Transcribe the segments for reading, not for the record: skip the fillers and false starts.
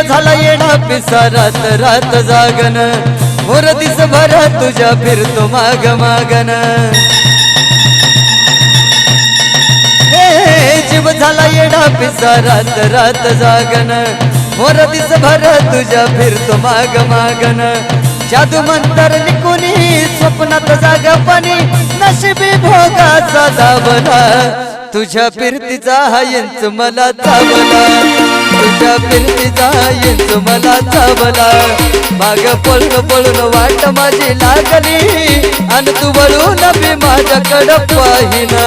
झाला येडा पिसा रात रात जागन मोर दिस भर तुझ्या फिरतो माग मागन जीव झाला येडा पिसा रात रात जागन मोर दिस भर तुझ्या फिरतो माग मागन जादू मंतर निकुनी स्वप्नात जागपणी नशिबी भोगाचा दावला तुझ्या फिरतीचा हायंच मला चावला तुझ्या फिरतीचा हायंच मला चावला माग पळून पळून वाट माझी लागली आणि तू वळून बी माझ्याकडं पाहिना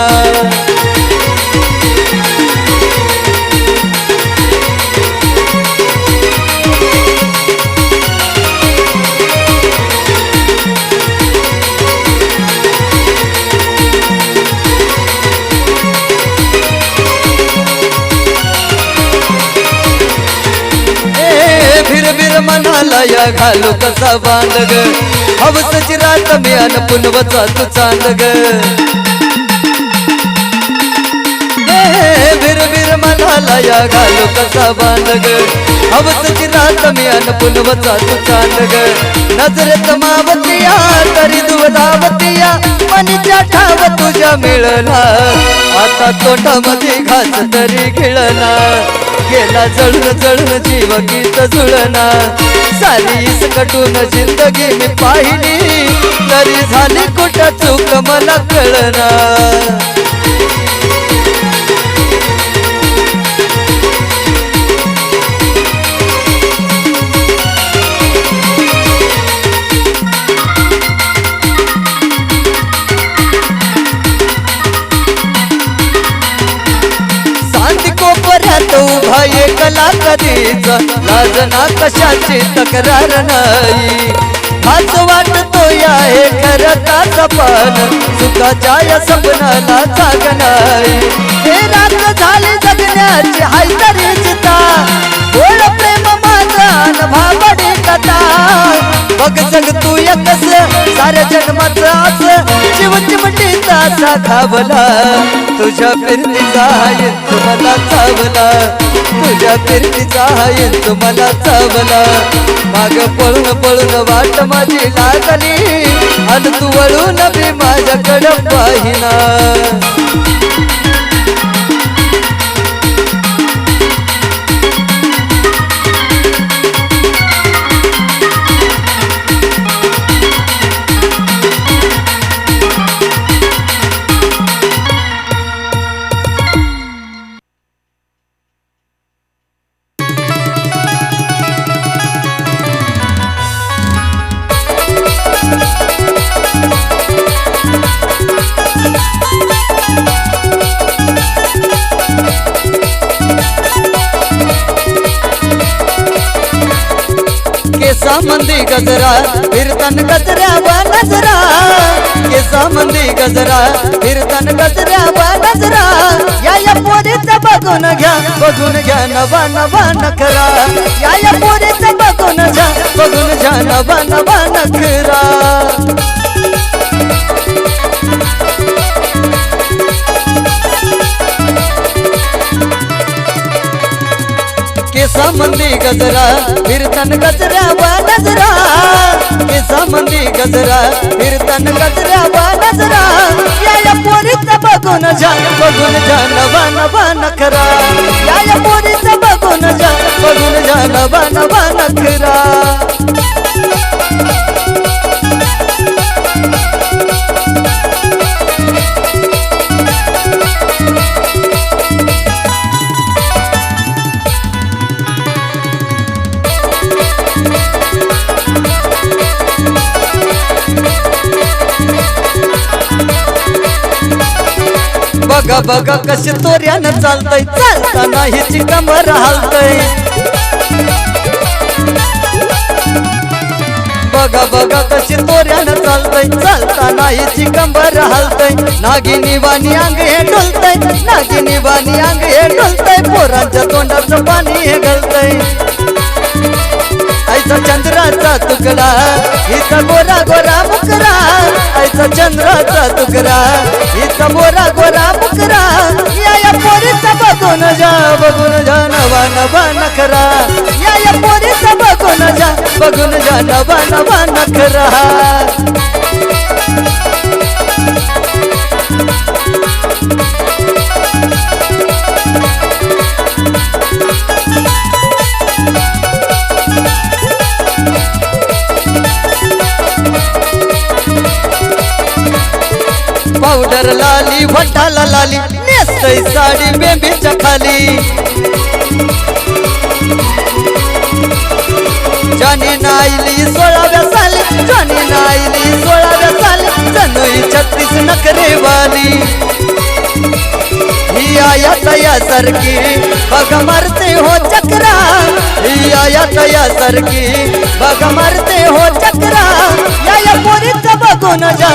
मनाला या घालू कसा बांध ग हवसची रात मी अन पुनवचा तू चांद ग बिर मनाला या घालू कसा बांध ग हवसची रात मी अन पुनवचा तू चांद ग नजरेत मावतिया तरी दुधावतिया मनीच्या ठाव तुझ्या मिळला आता तोंडामध्ये घास तरी खिळला गेला जळून जळून जीव गीत जुळना सारी कटून जिंदगी मी पाहिली तरी झाली कुठं चूक मला कळना उभा एकला कधीच लाजना कशाची तक्रार नाही हाच वाटतो या हे खरताच पण सुखाच्या या सपनाला जाग नाही हे रात झाली जगण्याची हाय तरी चिता बोल प्रेम माझा भाबडी कथा बघ जग तू एकस साऱ्या जन्माचं असं जीव चिमटीचा असा खावला तुझ्या फिरतीचा हायंच मला चावला तुझ्या फिरतीचा हायंच मला चावला माग पळून पळून वाट माझी लागली आणि तू वळून बी माझ्याकडं पाहिना मंदी गजरा फिरतन गजऱ्या नजरा केसा मंदी गजरा फिरतन गजऱ्या नजरा या पोरीच बघून घ्या नवा नवा नखरा या पोरीच बघून घ्या नवा नवा नखरा केसा मंदी गजरा फिरतन गजऱ्या नजरा केसा मंदी गजरा फिरतन गजऱ्या नजरा या पोरीच बघून घ्या नवा नवा नखरा या पोरीच बघून घ्या नवा नवा नखरा बघा बघा कशी तोऱ्यानं चालतय चालताना हिची कमर हालतय बघा बघा कशी तोऱ्यानं चालतय चालताना हिची कमर हालतय नागिनी वाणी अंग हे डोलतय नागिनी वाणी अंग हे डोलतय पोरांच्या तोंडाचं पाणी हे गळतय ऐसा चंद्राचा तुकडा हिचा गोरा गोरा मुकरा ऐसा चंद्राचा तुकडा हिचा गोरा गोरा मुकरा या पोरीचा बघून जा नवा नवा नखरा या पोरीचा बघून जा नवा नवा नखरा पावडर लाली वटाला लाली नेसतय साडी बेंबीच्या खाली जानी नाईली 16व्या साली जानी नाईली 16व्या साली जणूई 36 नखरेवाली ही आया तया सारखी बघा मारते हो चक्रा ही आया तया सारखी बघा मारते हो चक्रा या पोरीचा बघून जा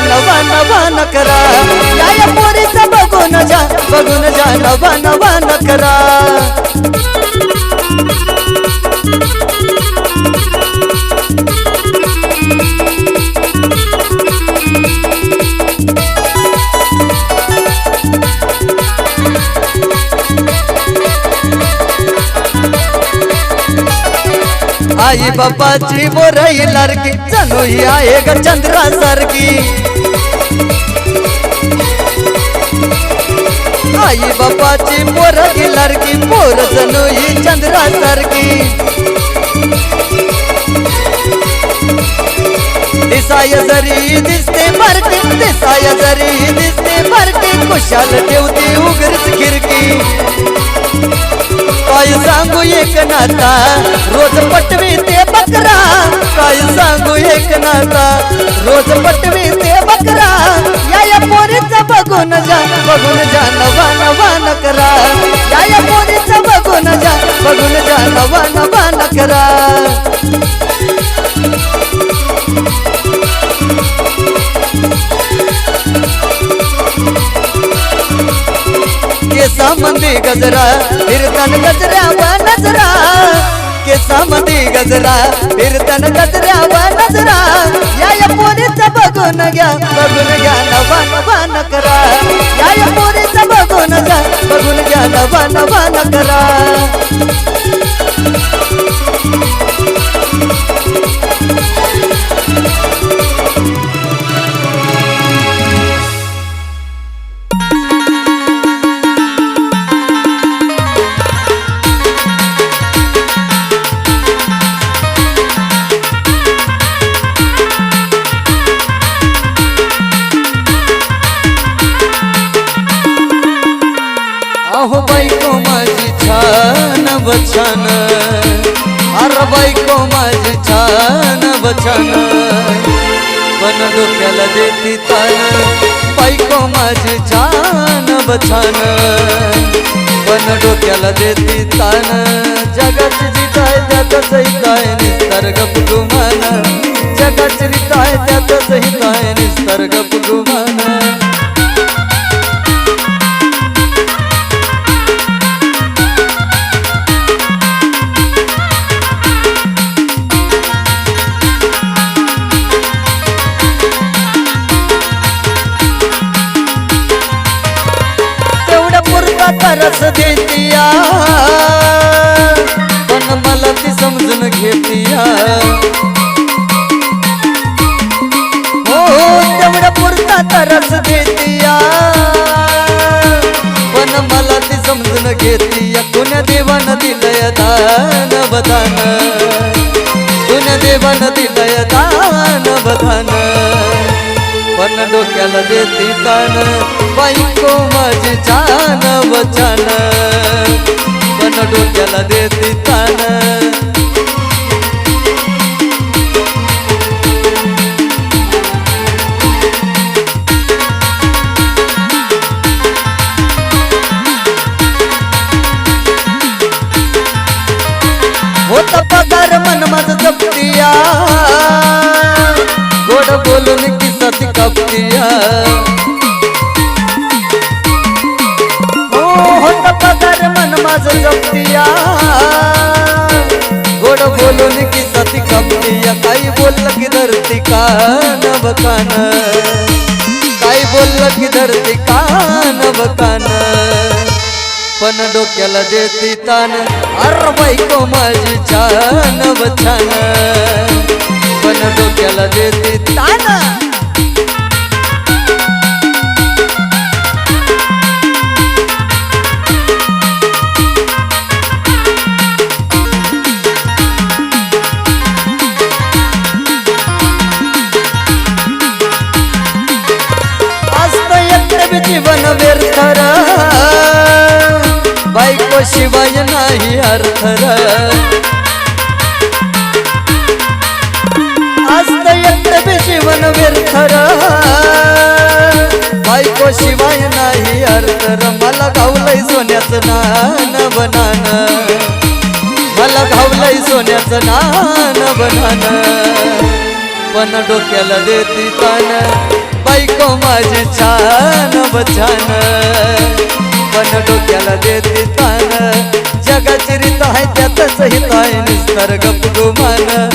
नवा नवा नखरा या पोरीचा बघून जा नवा नवा नखरा आई बापाची बोरई लारकी जणू ही आहे ग चंद्रा सारखी आई बापाची बोरई लारकी पोर जणू ही चंद्रा सारखी दिसाय जरी दिसते बारकी दिसाय जरी दिसते बारकी कुशाल ठेवते उघडीच खिडकी काय सांगू एक नाता रोज पटवी ते बकरा काय सांगू एक नाता रोज पटवी ते बकरा या पोरीचा बघून जा नवा नवा नखरा या पोरीचा बघून जा नवा नवा नखरा केसामंदी गजरा फिरतन गजऱ्यावा नजरा केसामंदी गजरा फिरतन गजऱ्यावा नजरा या पोरीचा बघून घ्या नवा नवा नखरा या पोरीचा बघून घ्या नवा नवा नखरा अहो बायको माझी छान बछान अरे बायको माझी छान बछान पण डोक्याला देती तान बायको माझी छान बछान पण डोक्याला देती तान जगाची जिताय त्यातच काय निसर्ग पुगुमान जगाची रिताय त्यातच काय निसर्ग पुगुमान तरस देतिया पण मला ती समजून घेतिया हो तेवढ्या पुरता तरस देतिया पण मला ती समजून घेतिया कुण्या देवानं दिलंय दान बदान कुण्या देवानं दिलंय दान बदान पण डोक्याला देती तान बायको माझी छान बछान पण डोक्याला देती तान होता पगार मन माझं जपतिया गोड बोलून किस्सा ती कापतिया हो होता पगार मन माझं जपतिया गोड बोलून की सती कापली या काही बोललं की धरती कान बकान काही बोललं की धरती कान बकान पण डोक्याला देती तान अर बायको माझी छान बछान पण डोक्याला देती तान जीवन व्यर्थ रा बायको शिवाय नाही अर्थ रा असत एकटे जीवन व्यर्थ रा बायको शिवाय नाही अर्थ रा मला घावलंय सोन्याचं नान बनान मला घावलंय सोन्याचं नान बनान पण डोक्याला देती तान बायको माझी छान बछान पण डोक्याला देते तान जगाची रीत आहे त्यातच हित आहे निसर्ग गुमान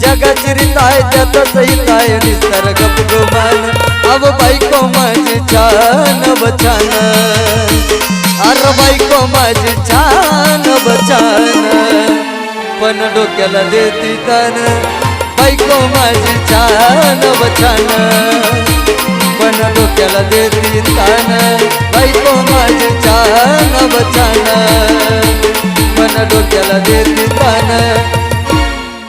जगाची रीत आहे त्यातच हित आहे निसर्ग गुमान अब बायको माझी छान बछान अरे बायको माझी छान बछान पण डोक्याला देते तान बायको माझी छान बछान पण डोक्याला देती तान बायको माझी छान बछान पण डोक्याला देती तान